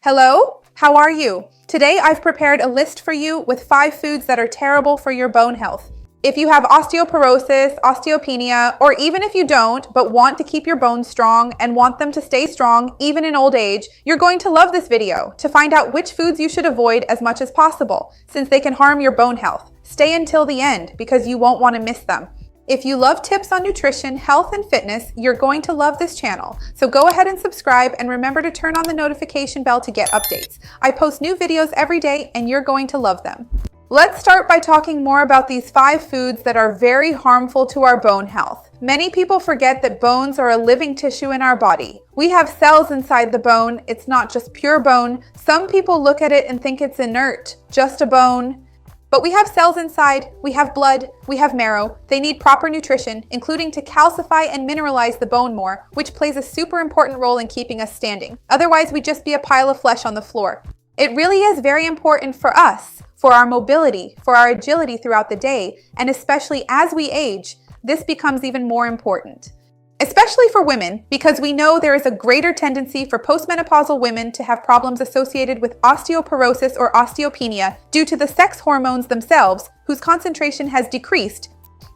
Hello, how are you? Today I've prepared a list for you with 5 foods that are terrible for your bone health. If you have osteoporosis, osteopenia, or even if you don't, but want to keep your bones strong and want them to stay strong even in old age, you're going to love this video to find out which foods you should avoid as much as possible, since they can harm your bone health. Stay until the end because you won't want to miss them. If you love tips on nutrition, health, and fitness, you're going to love this channel. So go ahead and subscribe and remember to turn on the notification bell to get updates. I post new videos every day and you're going to love them. Let's start by talking more about these 5 foods that are very harmful to our bone health. Many people forget that bones are a living tissue in our body. We have cells inside the bone. It's not just pure bone. Some people look at it and think it's inert, just a bone. But we have cells inside, we have blood, we have marrow. They need proper nutrition, including to calcify and mineralize the bone more, which plays a super important role in keeping us standing. Otherwise, we'd just be a pile of flesh on the floor. It really is very important for us, for our mobility, for our agility throughout the day, and especially as we age, this becomes even more important. Especially for women, because we know there is a greater tendency for postmenopausal women to have problems associated with osteoporosis or osteopenia due to the sex hormones themselves, whose concentration has decreased.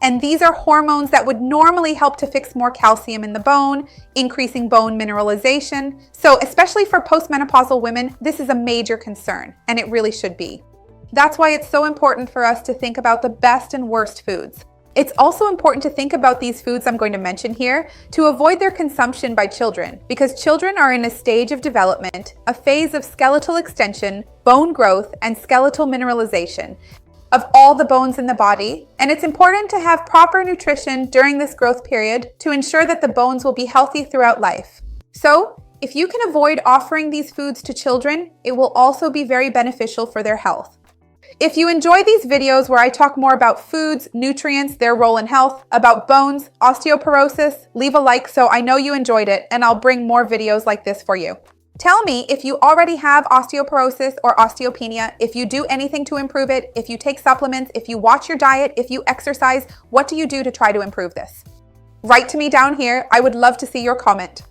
And these are hormones that would normally help to fix more calcium in the bone, increasing bone mineralization. So especially for postmenopausal women, this is a major concern, and it really should be. That's why it's so important for us to think about the best and worst foods. It's also important to think about these foods I'm going to mention here to avoid their consumption by children, because children are in a stage of development, a phase of skeletal extension, bone growth, and skeletal mineralization of all the bones in the body, and it's important to have proper nutrition during this growth period to ensure that the bones will be healthy throughout life. So, if you can avoid offering these foods to children, it will also be very beneficial for their health. If you enjoy these videos where I talk more about foods, nutrients, their role in health, about bones, osteoporosis, leave a like so I know you enjoyed it, and I'll bring more videos like this for you. Tell me if you already have osteoporosis or osteopenia, if you do anything to improve it, if you take supplements, if you watch your diet, if you exercise, what do you do to try to improve this? Write to me down here. I would love to see your comment.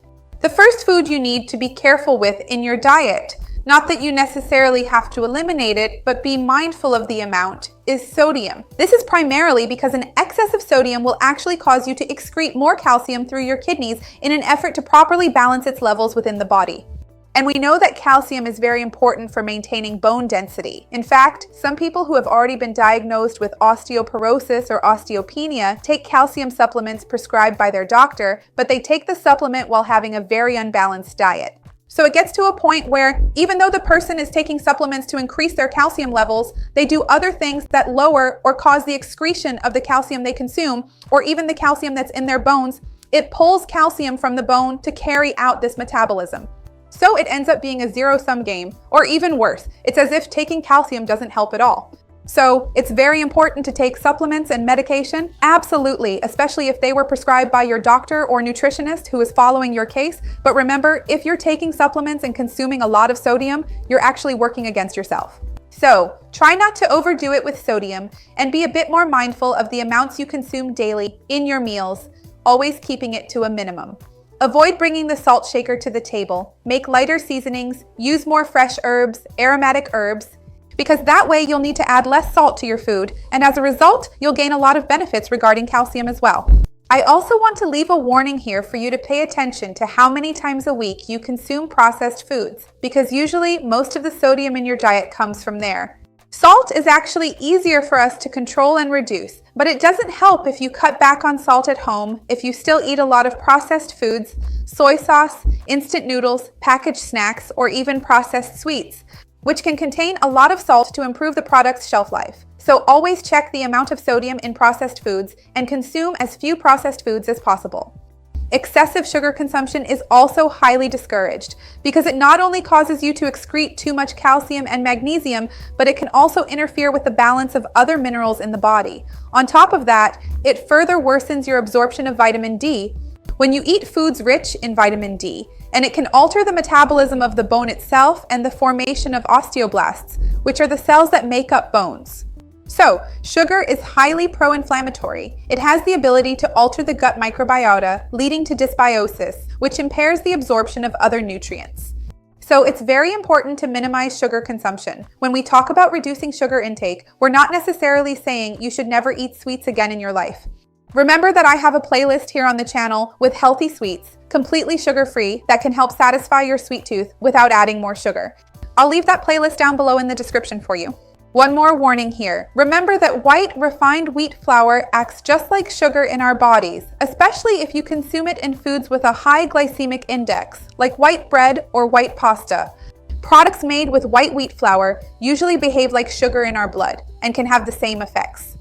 The first food you need to be careful with in your diet, not that you necessarily have to eliminate it, but be mindful of the amount, is sodium. This is primarily because an excess of sodium will actually cause you to excrete more calcium through your kidneys in an effort to properly balance its levels within the body. And we know that calcium is very important for maintaining bone density. In fact, some people who have already been diagnosed with osteoporosis or osteopenia take calcium supplements prescribed by their doctor, but they take the supplement while having a very unbalanced diet. So it gets to a point where even though the person is taking supplements to increase their calcium levels, they do other things that lower or cause the excretion of the calcium they consume, or even the calcium that's in their bones. It pulls calcium from the bone to carry out this metabolism. So it ends up being a zero-sum game, or even worse, it's as if taking calcium doesn't help at all. So it's very important to take supplements and medication, absolutely, especially if they were prescribed by your doctor or nutritionist who is following your case. But remember, if you're taking supplements and consuming a lot of sodium, you're actually working against yourself. So try not to overdo it with sodium and be a bit more mindful of the amounts you consume daily in your meals, always keeping it to a minimum. Avoid bringing the salt shaker to the table. Make lighter seasonings, use more fresh herbs, aromatic herbs, because that way you'll need to add less salt to your food, and as a result, you'll gain a lot of benefits regarding calcium as well. I also want to leave a warning here for you to pay attention to how many times a week you consume processed foods, because usually most of the sodium in your diet comes from there. Salt is actually easier for us to control and reduce, but it doesn't help if you cut back on salt at home, if you still eat a lot of processed foods, soy sauce, instant noodles, packaged snacks, or even processed sweets, which can contain a lot of salt to improve the product's shelf life. So always check the amount of sodium in processed foods and consume as few processed foods as possible. Excessive sugar consumption is also highly discouraged because it not only causes you to excrete too much calcium and magnesium, but it can also interfere with the balance of other minerals in the body. On top of that, it further worsens your absorption of vitamin D when you eat foods rich in vitamin D, and it can alter the metabolism of the bone itself and the formation of osteoblasts, which are the cells that make up bones. So, sugar is highly pro-inflammatory. It has the ability to alter the gut microbiota, leading to dysbiosis, which impairs the absorption of other nutrients. So it's very important to minimize sugar consumption. When we talk about reducing sugar intake, we're not necessarily saying you should never eat sweets again in your life. Remember that I have a playlist here on the channel with healthy sweets, completely sugar-free, that can help satisfy your sweet tooth without adding more sugar. I'll leave that playlist down below in the description for you. One more warning here. Remember that white refined wheat flour acts just like sugar in our bodies, especially if you consume it in foods with a high glycemic index, like white bread or white pasta. Products made with white wheat flour usually behave like sugar in our blood and can have the same effects.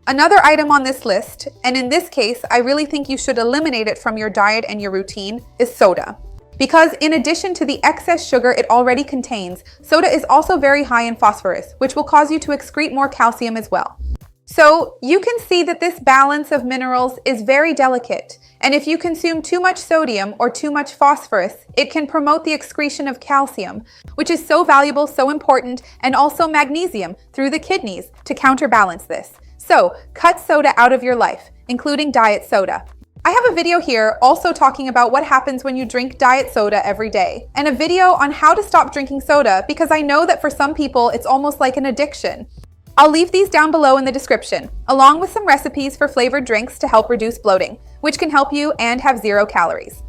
Another item on this list, and in this case, I really think you should eliminate it from your diet and your routine, is soda. Because in addition to the excess sugar it already contains, soda is also very high in phosphorus, which will cause you to excrete more calcium as well. So you can see that this balance of minerals is very delicate, and if you consume too much sodium or too much phosphorus, it can promote the excretion of calcium, which is so valuable, so important, and also magnesium through the kidneys to counterbalance this. So cut soda out of your life, including diet soda. I have a video here also talking about what happens when you drink diet soda every day, and a video on how to stop drinking soda because I know that for some people it's almost like an addiction. I'll leave these down below in the description, along with some recipes for flavored drinks to help reduce bloating, which can help you and have 0 calories.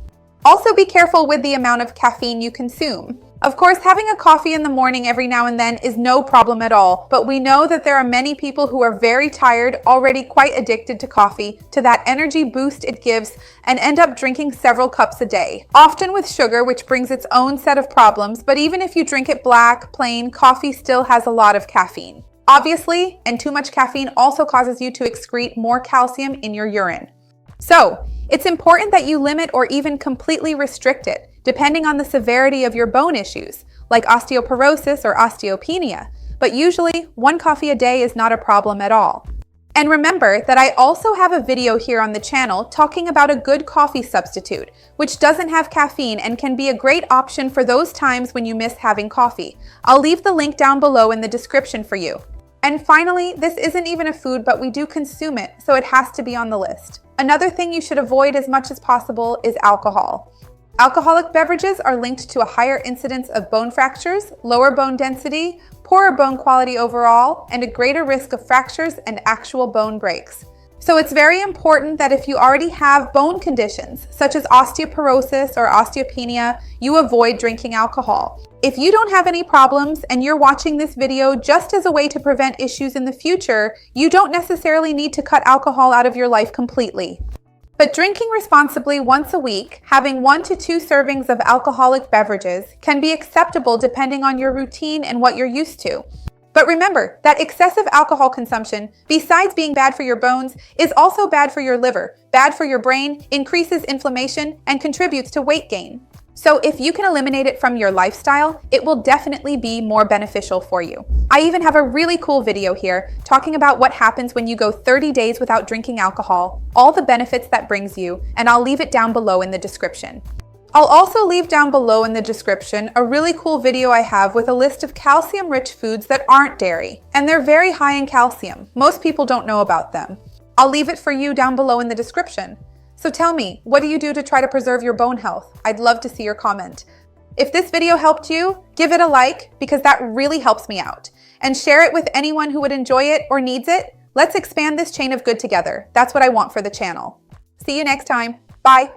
Also be careful with the amount of caffeine you consume. Of course, having a coffee in the morning every now and then is no problem at all, but we know that there are many people who are very tired, already quite addicted to coffee, to that energy boost it gives, and end up drinking several cups a day, often with sugar, which brings its own set of problems, but even if you drink it black, plain, coffee still has a lot of caffeine. Obviously, and too much caffeine also causes you to excrete more calcium in your urine. So, it's important that you limit or even completely restrict it, depending on the severity of your bone issues, like osteoporosis or osteopenia, but usually 1 coffee a day is not a problem at all. And remember that I also have a video here on the channel talking about a good coffee substitute, which doesn't have caffeine and can be a great option for those times when you miss having coffee. I'll leave the link down below in the description for you. And finally, this isn't even a food, but we do consume it, so it has to be on the list. Another thing you should avoid as much as possible is alcohol. Alcoholic beverages are linked to a higher incidence of bone fractures, lower bone density, poorer bone quality overall, and a greater risk of fractures and actual bone breaks. So it's very important that if you already have bone conditions, such as osteoporosis or osteopenia, you avoid drinking alcohol. If you don't have any problems and you're watching this video just as a way to prevent issues in the future, you don't necessarily need to cut alcohol out of your life completely. But drinking responsibly once a week, having 1 to 2 servings of alcoholic beverages, can be acceptable depending on your routine and what you're used to. But remember that excessive alcohol consumption, besides being bad for your bones, is also bad for your liver, bad for your brain, increases inflammation, and contributes to weight gain. So if you can eliminate it from your lifestyle, it will definitely be more beneficial for you. I even have a really cool video here talking about what happens when you go 30 days without drinking alcohol, all the benefits that brings you, and I'll leave it down below in the description. I'll also leave down below in the description a really cool video I have with a list of calcium-rich foods that aren't dairy, and they're very high in calcium. Most people don't know about them. I'll leave it for you down below in the description. So tell me, what do you do to try to preserve your bone health? I'd love to see your comment. If this video helped you, give it a like because that really helps me out. And share it with anyone who would enjoy it or needs it. Let's expand this chain of good together. That's what I want for the channel. See you next time. Bye.